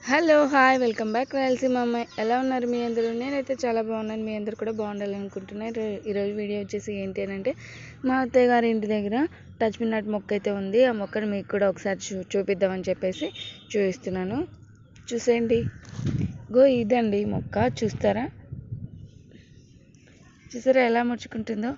Hello hi welcome back Rayalaseema అమ్మాయి. ఎలా ఉన్నారు మీ అందరూ? నేనైతే చాలా బాగున్నాను. మీ అందరు కూడా బాగుండాలనుకుంటున్నాను. ఈరోజు వీడియో వచ్చేసి ఏంటి అని అంటే, మా అత్తయ్య గారి ఇంటి దగ్గర టచ్ మీ నాట్ మొక్క అయితే ఉంది. ఆ మొక్కను మీకు కూడా ఒకసారి చూపిద్దామని చెప్పేసి చూపిస్తున్నాను. చూసేయండి. ఇదండి మొక్క. చూస్తారా ఎలా ముడుచుకుంటుందో?